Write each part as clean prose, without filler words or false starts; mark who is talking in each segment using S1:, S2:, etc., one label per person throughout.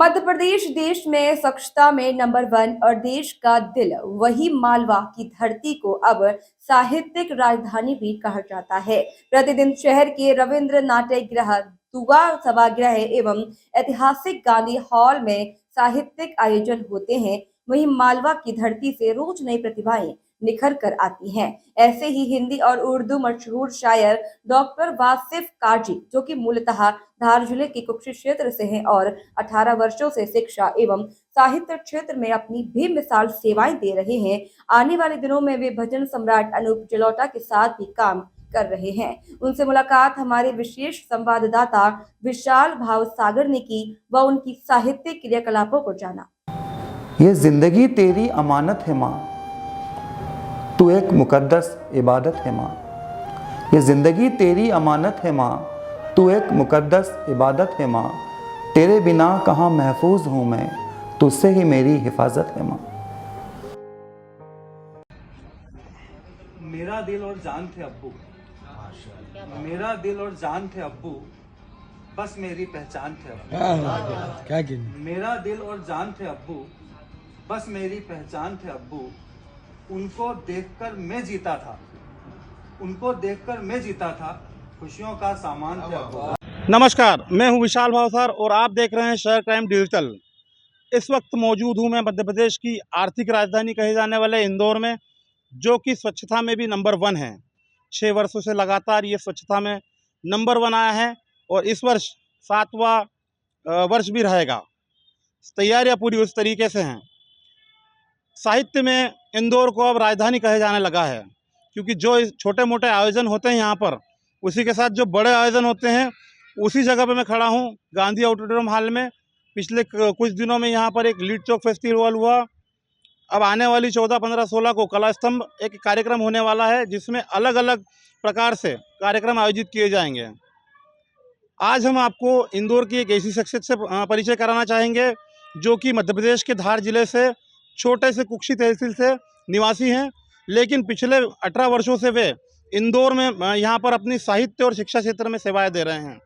S1: मध्य प्रदेश देश में स्वच्छता में नंबर वन और देश का दिल, वही मालवा की धरती को अब साहित्यिक राजधानी भी कहा जाता है। प्रतिदिन शहर के रविंद्र नाट्यगृह, दुआ सभागृह एवं ऐतिहासिक गांधी हॉल में साहित्यिक आयोजन होते हैं। वहीं मालवा की धरती से रोज नई प्रतिभाएं निखर कर आती हैं। ऐसे ही हिंदी और उर्दू मशहूर शायर डॉक्टर वासिफ काजी, जो कि मूलतः धार जिले के कुक्षी क्षेत्र से हैं और 18 वर्षों से शिक्षा एवं साहित्य क्षेत्र में अपनी बेमिसाल सेवाएं दे रहे हैं। आने वाले दिनों में वे भजन सम्राट अनूप जलोटा के साथ भी काम कर रहे हैं। उनसे मुलाकात हमारे विशेष संवाददाता विशाल भाव सागर ने की व उनकी साहित्यिक क्रियाकलापों को जाना।
S2: ये जिंदगी तेरी अमानत है माँ, तू एक मुकद्दस इबादत है माँ। ये जिंदगी तेरी अमानत है माँ, तू एक मुकद्दस इबादत है माँ। तेरे बिना कहाँ महफूज हूँ मैं, तुझसे ही मेरी हिफाजत है माँ। मेरा दिल और जान थे अब्बू, मेरा दिल और जान थे अब्बू, बस मेरी पहचान थे अब्बू।
S3: क्या
S2: मेरा दिल और जान थे अब्बू, बस मेरी पहचान थे अब्बू। उनको देखकर मैं जीता था, उनको देखकर मैं जीता था, खुशियों का सामान थे अब्बू।
S3: नमस्कार, मैं हूं विशाल भावसार और आप देख रहे हैं शहर क्राइम डिजिटल। इस वक्त मौजूद हूं मैं मध्य प्रदेश की आर्थिक राजधानी कहे जाने वाले इंदौर में, जो कि स्वच्छता में भी नंबर वन है। 6 वर्षों से लगातार ये स्वच्छता में नंबर वन आया है और इस वर्ष 7वां वर्ष भी रहेगा। तैयारियां पूरी उस तरीके से हैं। साहित्य में इंदौर को अब राजधानी कहे जाने लगा है, क्योंकि जो छोटे मोटे आयोजन होते हैं यहाँ पर, उसी के साथ जो बड़े आयोजन होते हैं, उसी जगह पे मैं खड़ा हूँ, गांधी ऑडिटोरियम हॉल में। पिछले कुछ दिनों में यहाँ पर एक लीड चौक फेस्टिवल हुआ। अब आने वाली 14, 15, 16 को कला स्तंभ एक कार्यक्रम होने वाला है, जिसमें अलग अलग प्रकार से कार्यक्रम आयोजित किए जाएंगे। आज हम आपको इंदौर की एक ऐसी शख्सियत से परिचय कराना चाहेंगे, जो कि मध्य प्रदेश के धार जिले से छोटे से कुक्षी तहसील से निवासी हैं, लेकिन पिछले 18 वर्षों से वे इंदौर में यहाँ पर अपनी साहित्य और शिक्षा क्षेत्र में सेवाएं दे रहे हैं।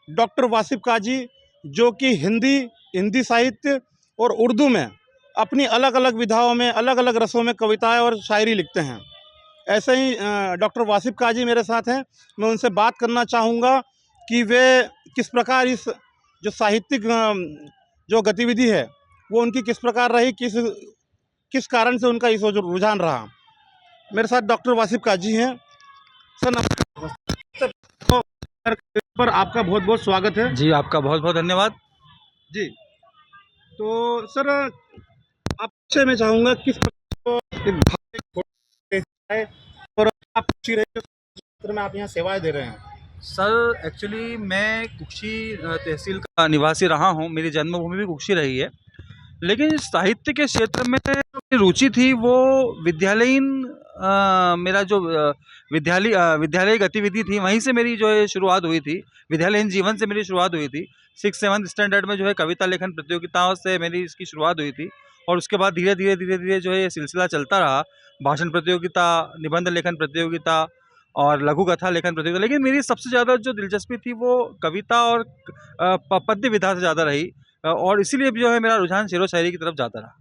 S3: डॉक्टर वासिफ काजी, जो कि हिंदी साहित्य और उर्दू में अपनी अलग अलग विधाओं में, अलग अलग रसों में कविताएं और शायरी लिखते हैं। ऐसे ही डॉक्टर वासिफ काजी मेरे साथ हैं। मैं उनसे बात करना चाहूँगा कि वे किस प्रकार इस जो साहित्यिक जो गतिविधि है वो उनकी किस प्रकार रही, किस कारण से उनका इस रुझान रहा। मेरे साथ डॉक्टर वासिफ काजी हैं। सर नमस्कार। पर आपका बहुत बहुत स्वागत है।
S4: जी, आपका बहुत बहुत धन्यवाद।
S3: जी, तो सर आपसे मैं चाहूँगा किस प्रकार और आप खुशी रहे क्षेत्र में आप यहाँ सेवाएं दे रहे हैं।
S4: सर एक्चुअली मैं कुक्षी तहसील का निवासी रहा हूँ, मेरी जन्मभूमि भी कुक्षी रही है, लेकिन इस साहित्य के क्षेत्र में जो मेरी रुचि थी वो विद्यालयीन मेरा जो विद्यालय गतिविधि थी, वहीं से मेरी जो है शुरुआत हुई थी। विद्यालयीन जीवन से मेरी शुरुआत हुई थी। 6th-7th स्टैंडर्ड में जो है कविता लेखन प्रतियोगिताओं से मेरी इसकी शुरुआत हुई थी, और उसके बाद धीरे धीरे जो है ये सिलसिला चलता रहा। भाषण प्रतियोगिता, निबंध लेखन प्रतियोगिता और लघु कथा लेखन प्रतियोगिता। लेकिन मेरी सबसे ज़्यादा जो दिलचस्पी थी वो कविता और पद्य विधा से ज़्यादा रही, और इसीलिए जो है मेरा रुझान शेरो शायरी की तरफ जाता रहा।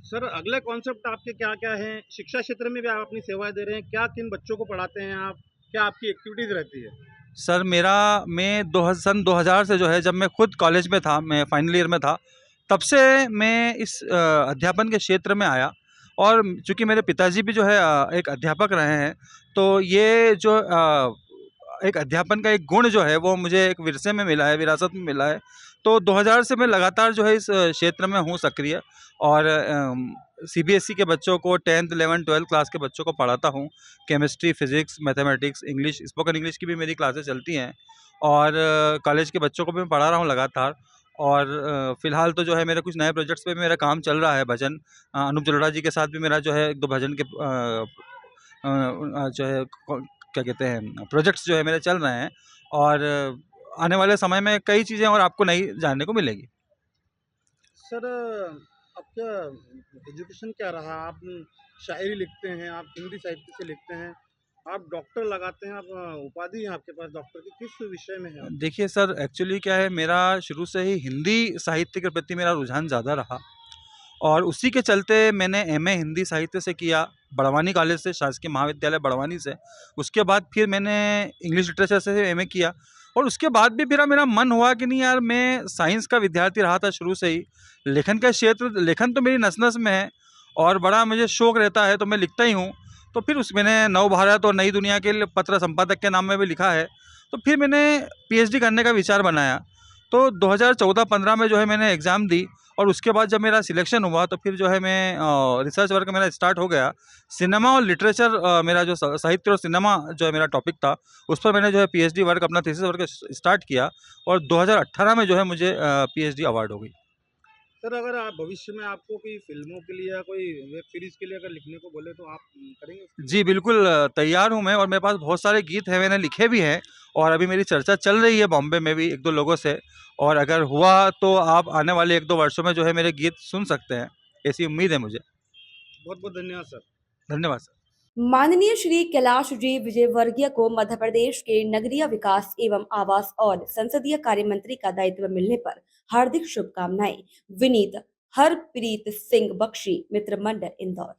S3: सर अगले कॉन्सेप्ट आपके क्या क्या हैं? शिक्षा क्षेत्र में भी आप अपनी सेवाएं दे रहे हैं, क्या किन बच्चों को पढ़ाते हैं आप, क्या आपकी एक्टिविटीज़ रहती है?
S4: सर मैं सन 2000 से जो है, जब मैं खुद कॉलेज में था, मैं फाइनल ईयर में था, तब से मैं इस अध्यापन के क्षेत्र में आया। और चूँकि मेरे पिताजी भी जो है एक अध्यापक रहे हैं, तो ये जो एक अध्यापन का एक गुण जो है वो मुझे एक विरसे में मिला है, विरासत में मिला है। तो 2000 से मैं लगातार जो है इस क्षेत्र में हूँ सक्रिय, और सीबीएसई के बच्चों को 10th, 11th, 12th क्लास के बच्चों को पढ़ाता हूँ। Chemistry, physics, mathematics, English, spoken English की भी मेरी क्लासेस चलती हैं, और कॉलेज के बच्चों को भी मैं पढ़ा रहा हूँ लगातार। और फ़िलहाल तो जो है मेरे कुछ नए प्रोजेक्ट्स पे भी मेरा काम चल रहा है। भजन अनूप जलोटा जी के साथ भी मेरा जो है 1-2 भजन के जो है क्या कहते हैं, प्रोजेक्ट्स जो है मेरे चल रहे हैं, और आने वाले समय में कई चीज़ें और आपको नई जानने को मिलेगी।
S3: सर आपका एजुकेशन क्या रहा? आप शायरी लिखते हैं, आप हिंदी साहित्य से लिखते हैं, आप डॉक्टर लगाते हैं, आप उपाधि है आपके पास डॉक्टर की, किस विषय में है आप?
S4: देखिए सर, एक्चुअली क्या है, मेरा शुरू से ही हिंदी साहित्य के प्रति मेरा रुझान ज़्यादा रहा और उसी के चलते मैंने एमए हिंदी साहित्य से किया, बड़वानी कॉलेज से, शासकीय महाविद्यालय बड़वानी से। उसके बाद फिर मैंने इंग्लिश लिटरेचर से एमए किया और उसके बाद भी मेरा मेरा मन हुआ कि नहीं यार, मैं साइंस का विद्यार्थी रहा था शुरू से ही। लेखन का क्षेत्र, लेखन तो मेरी नस-नस में है और बड़ा मुझे शौक रहता है, तो मैं लिखता ही हूँ। तो फिर मैंने नवभारत और नई दुनिया के लिए पत्र संपादक के नाम में भी लिखा है। तो फिर मैंने पीएचडी करने का विचार बनाया। तो 2014-15 में जो है मैंने एग्ज़ाम दी और उसके बाद जब मेरा सिलेक्शन हुआ तो फिर जो है मैं रिसर्च वर्क मेरा स्टार्ट हो गया। सिनेमा और लिटरेचर, मेरा जो साहित्य और सिनेमा जो है मेरा टॉपिक था, उस पर मैंने जो है पीएचडी वर्क, अपना थीसिस वर्क स्टार्ट किया और 2018 में जो है मुझे पीएचडी अवार्ड हो गई।
S3: सर, अगर आप भविष्य में आपको कोई फ़िल्मों के लिए या कोई वेब सीरीज़ के लिए अगर लिखने को बोले तो आप करेंगे उसके लिए?
S4: जी, बिल्कुल तैयार हूँ मैं और मेरे पास बहुत सारे गीत हैं, मैंने लिखे भी हैं और अभी मेरी चर्चा चल रही है बॉम्बे में भी 1-2 लोगों से और अगर हुआ तो आप आने वाले 1-2 वर्षों में जो है मेरे गीत सुन सकते हैं, ऐसी उम्मीद है मुझे।
S3: बहुत-बहुत धन्यवाद सर।
S4: धन्यवाद सर।
S1: माननीय श्री कैलाश जी विजयवर्गीय को मध्य प्रदेश के नगरीय विकास एवं आवास और संसदीय कार्य मंत्री का दायित्व मिलने पर हार्दिक शुभकामनाएं। विनीत हरप्रीत सिंह बख्शी, मित्र मंडल, इंदौर।